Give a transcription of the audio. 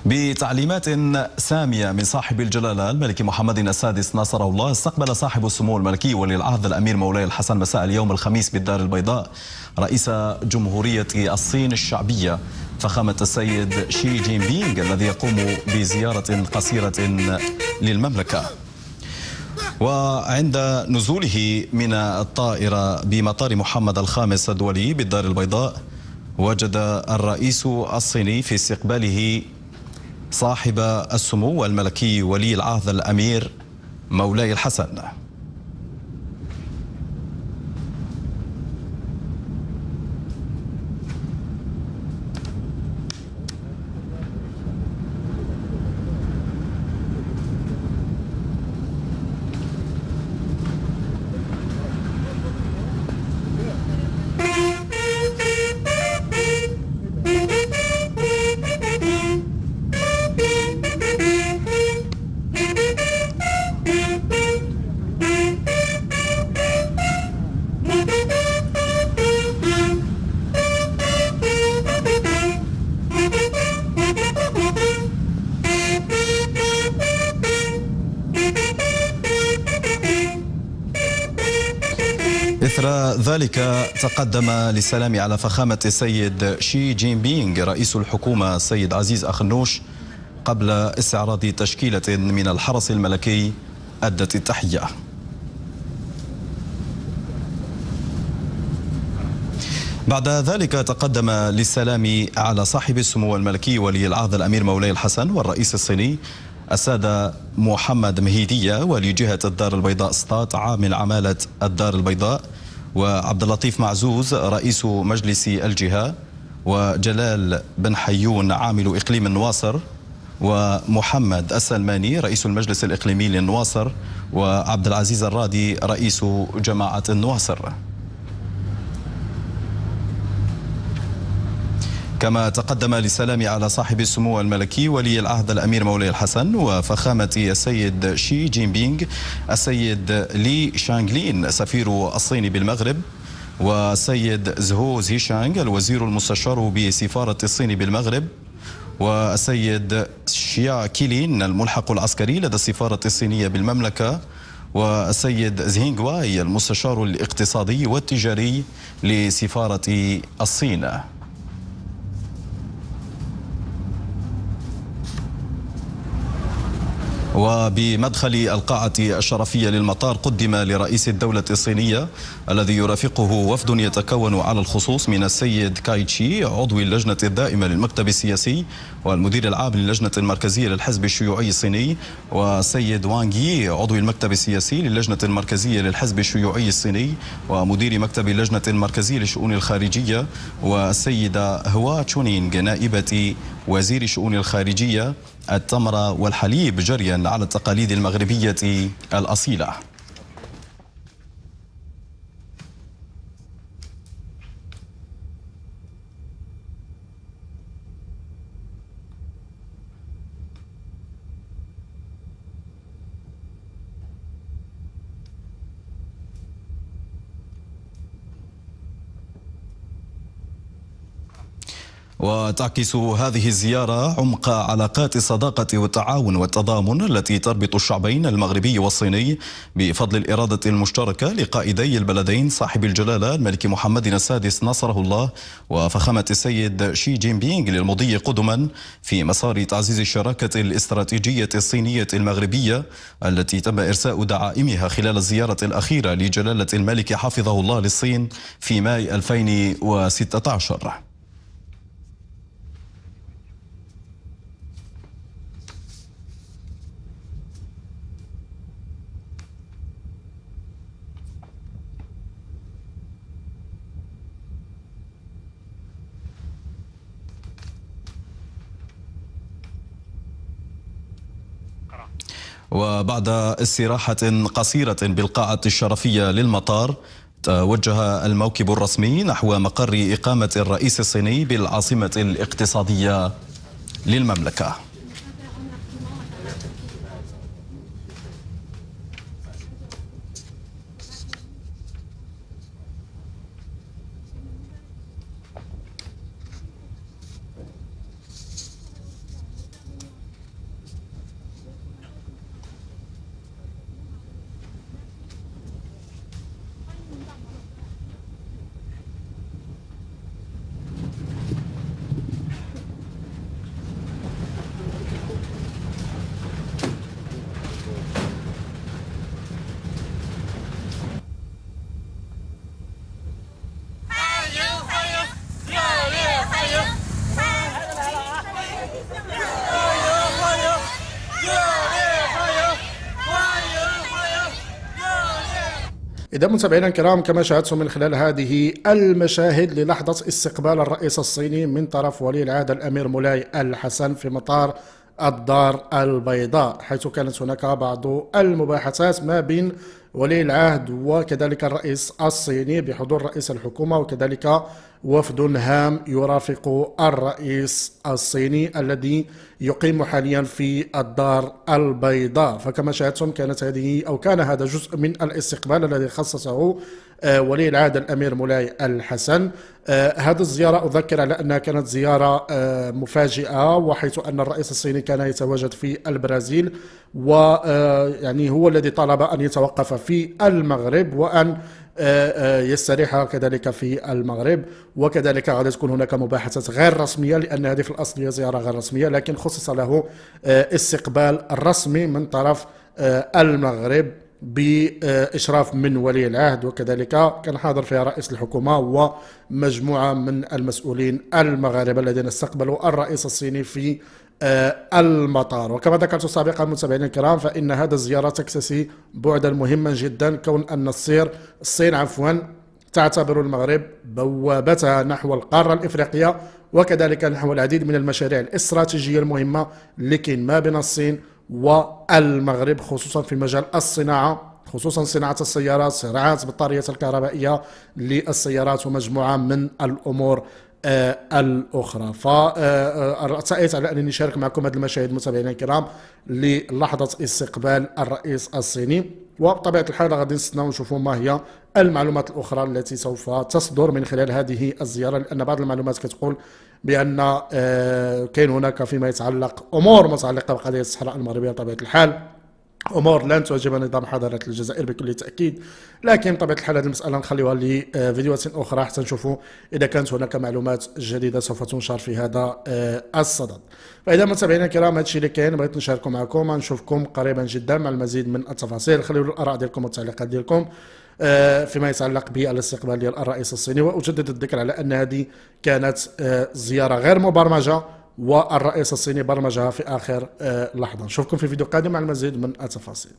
بتعليمات سامية من صاحب الجلالة الملك محمد السادس ناصره الله، استقبل صاحب السمو الملكي ولي العهد الأمير مولاي الحسن مساء اليوم الخميس بالدار البيضاء رئيس جمهورية الصين الشعبية فخامة السيد شي جين بينغ الذي يقوم بزيارة قصيرة للمملكة. وعند نزوله من الطائرة بمطار محمد الخامس الدولي بالدار البيضاء، وجد الرئيس الصيني في استقباله صاحب السمو الملكي ولي العهد الأمير مولاي الحسن. إثر ذلك تقدم للسلام على فخامة السيد شي جين بينغ رئيس الحكومة السيد عزيز أخنوش قبل استعراض تشكيلة من الحرس الملكي أدت التحية. بعد ذلك تقدم للسلام على صاحب السمو الملكي ولي العهد الأمير مولاي الحسن والرئيس الصيني السادة محمد مهيدية ولي جهة الدار البيضاء سطات عامل عمالة الدار البيضاء، وعبد اللطيف معزوز رئيس مجلس الجهة، وجلال بن حيون عامل إقليم النواصر، ومحمد السلماني رئيس المجلس الإقليمي للنواصر، وعبد العزيز الرادي رئيس جماعة النواصر. كما تقدم للسلام على صاحب السمو الملكي ولي العهد الأمير مولاي الحسن وفخامة السيد شي جين بينغ السيد لي شانغلين سفير الصين بالمغرب، والسيد زهو زيشانغ الوزير المستشار بسفارة الصين بالمغرب، والسيد شيا كيلين الملحق العسكري لدى السفارة الصينية بالمملكة، والسيد زهينغ واي المستشار الاقتصادي والتجاري لسفارة الصين. وبمدخل القاعة الشرفية للمطار قدم لرئيس الدولة الصينية الذي يرافقه وفد يتكون على الخصوص من السيد كاي تشي عضو اللجنة الدائمة للمكتب السياسي والمدير العام للجنة المركزية للحزب الشيوعي الصيني، والسيد وانغ يي عضو المكتب السياسي للجنة المركزية للحزب الشيوعي الصيني ومدير مكتب اللجنة المركزية للشؤون الخارجية، والسيدة هوا تشونينغ نائبة وزير الشؤون الخارجية التمر والحليب جريا على التقاليد المغربية الأصيلة. وتعكس هذه الزيارة عمق علاقات الصداقة والتعاون والتضامن التي تربط الشعبين المغربي والصيني بفضل الإرادة المشتركة لقائدي البلدين صاحب الجلالة الملك محمد السادس ناصره الله وفخامة السيد شي جين بينغ للمضي قدما في مسار تعزيز الشراكة الاستراتيجية الصينية المغربية التي تم إرساء دعائمها خلال الزيارة الأخيرة لجلالة الملك حفظه الله للصين في ماي 2016. وبعد استراحة قصيرة بالقاعة الشرفية للمطار توجه الموكب الرسمي نحو مقر إقامة الرئيس الصيني بالعاصمة الاقتصادية للمملكة. إذا متابعينا الكرام، كما شاهدتم من خلال هذه المشاهد للحظة استقبال الرئيس الصيني من طرف ولي العهد الأمير مولاي الحسن في مطار الدار البيضاء، حيث كانت هناك بعض المباحثات ما بين ولي العهد وكذلك الرئيس الصيني بحضور رئيس الحكومة وكذلك وفد هام يرافق الرئيس الصيني الذي يقيم حاليا في الدار البيضاء. فكما شاهدتم كان هذا جزء من الاستقبال الذي خصصه ولي العهد الأمير مولاي الحسن. هذه الزيارة أذكر على أنها كانت زيارة مفاجئة، وحيث أن الرئيس الصيني كان يتواجد في البرازيل، ويعني هو الذي طلب أن يتوقف في المغرب وأن يستريح كذلك في المغرب، وكذلك غادي تكون هناك مباحثات غير رسمية، لأن هذه في الأصل هي زيارة غير رسمية، لكن خصص له استقبال رسمي من طرف المغرب بإشراف من ولي العهد، وكذلك كان حاضر فيها رئيس الحكومة ومجموعة من المسؤولين المغاربة الذين استقبلوا الرئيس الصيني في المطار. وكما ذكرت سابقا متابعينا الكرام، فإن هذه الزيارة تكتسي بعدا مهما جدا، كون أن الصين تعتبر المغرب بوابتها نحو القارة الإفريقية، وكذلك نحو العديد من المشاريع الاستراتيجية المهمة لكن ما بين الصين والمغرب، خصوصا في مجال الصناعة، خصوصا صناعة السيارات، صناعة البطاريات الكهربائية للسيارات ومجموعة من الأمور الأخرى. فرأيت على أنني أشارك معكم هذه المشاهد متابعينا الكرام للحظة استقبال الرئيس الصيني، وبطبيعة الحال غادي نستناو نشوفوا ما هي المعلومات الأخرى التي سوف تصدر من خلال هذه الزيارة، لأن بعض المعلومات كتقول بأن كاين هناك فيما يتعلق أمور متعلقة بقضية الصحراء المغربية، بطبيعة الحال امور لن تعجب نظام حضاره الجزائر بكل تاكيد، لكن بطبيعه الحال هذه المساله نخليها لفيديوهات اخرى حتى نشوفوا اذا كانت هناك معلومات جديده سوف تنشر في هذا الصدد. فاذا متابعينا الكرام، هذا الشيء اللي كاين بغيت نشاركه معكم، نشوفكم قريبا جدا مع المزيد من التفاصيل. خليوا الاراء ديالكم والتعليقات ديالكم فيما يتعلق بالاستقبال ديال الرئيس الصيني. واجدد الذكر على ان هذه كانت زياره غير مبرمجه، والرئيس الصيني برمجها في آخر لحظة. نشوفكم في فيديو قادم مع المزيد من التفاصيل.